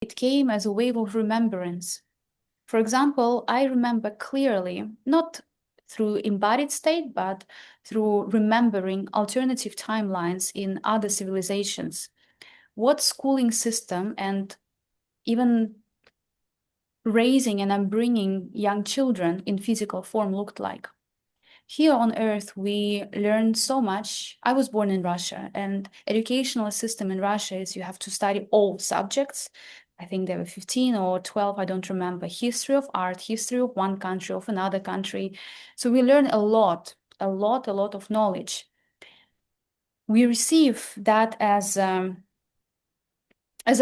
it came as a wave of remembrance. For example, I remember clearly, not through embodied state, but through remembering alternative timelines in other civilizations, what schooling system and even raising and upbringing young children in physical form looked like. Here on Earth, we learn so much. I was born in Russia, and educational system in Russia is you have to study all subjects. I think there were 15 or 12, I don't remember. History of art, history of one country, of another country. So we learn a lot, a lot of knowledge. We receive that as a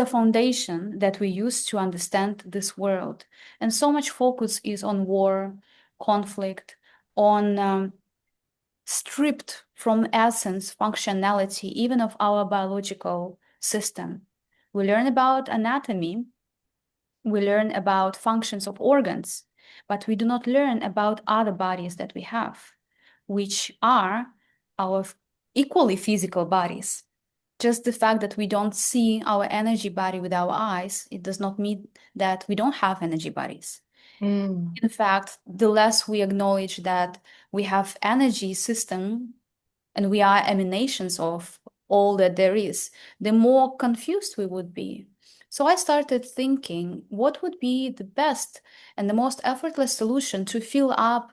foundation that we use to understand this world. And so much focus is on war, conflict, on stripped from essence, functionality, even of our biological system. We learn about anatomy, we learn about functions of organs, but we do not learn about other bodies that we have, which are our equally physical bodies. Just the fact that we don't see our energy body with our eyes, it does not mean that we don't have energy bodies. Mm. In fact, the less we acknowledge that we have energy system and we are emanations of all that there is, the more confused we would be. So I started thinking what would be the best and the most effortless solution to fill up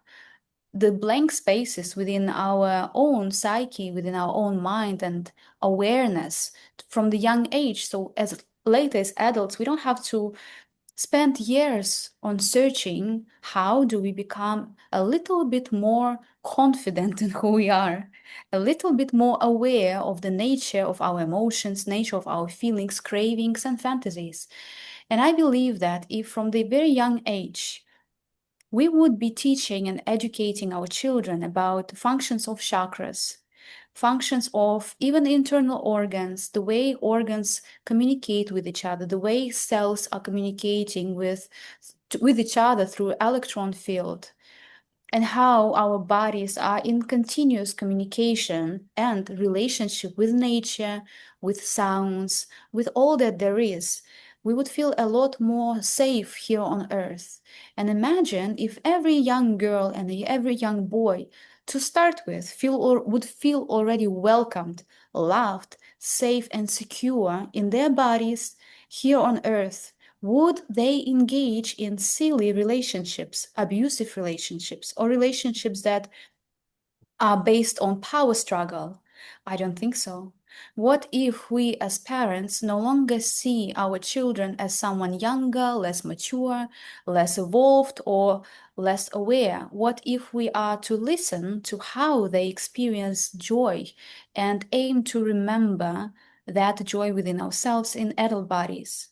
the blank spaces within our own psyche, within our own mind and awareness from the young age. So as late as adults, we don't have to spend years on searching how do we become a little bit more confident in who we are, a little bit more aware of the nature of our emotions, nature of our feelings, cravings, and fantasies. And I believe that if from the very young age we would be teaching and educating our children about the functions of chakras, functions of even internal organs, the way organs communicate with each other, the way cells are communicating with each other through electron field, and how our bodies are in continuous communication and relationship with nature, with sounds, with all that there is, we would feel a lot more safe here on Earth. And imagine if every young girl and every young boy, to start with, would feel already welcomed, loved, safe, and secure in their bodies here on Earth. Would they engage in silly relationships, abusive relationships, or relationships that are based on power struggle? I don't think so. What if we as parents no longer see our children as someone younger, less mature, less evolved, or less aware? What if we are to listen to how they experience joy and aim to remember that joy within ourselves in adult bodies?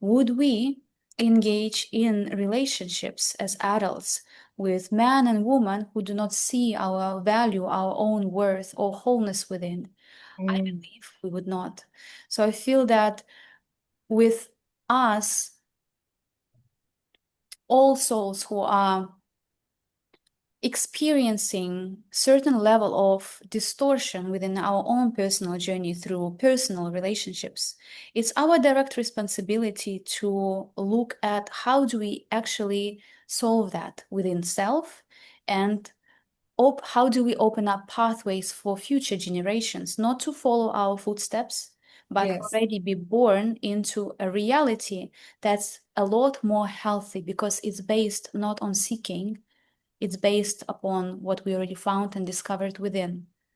Would we engage in relationships as adults with men and women who do not see our value, our own worth, or wholeness within? I Mm. believe we would not. So I feel that with us, all souls who are experiencing certain level of distortion within our own personal journey through personal relationships, it's our direct responsibility to look at how do we actually solve that within self, and how do we open up pathways for future generations not to follow our footsteps, but Yes. already be born into a reality that's a lot more healthy because it's based not on seeking, it's based upon what we already found and discovered within.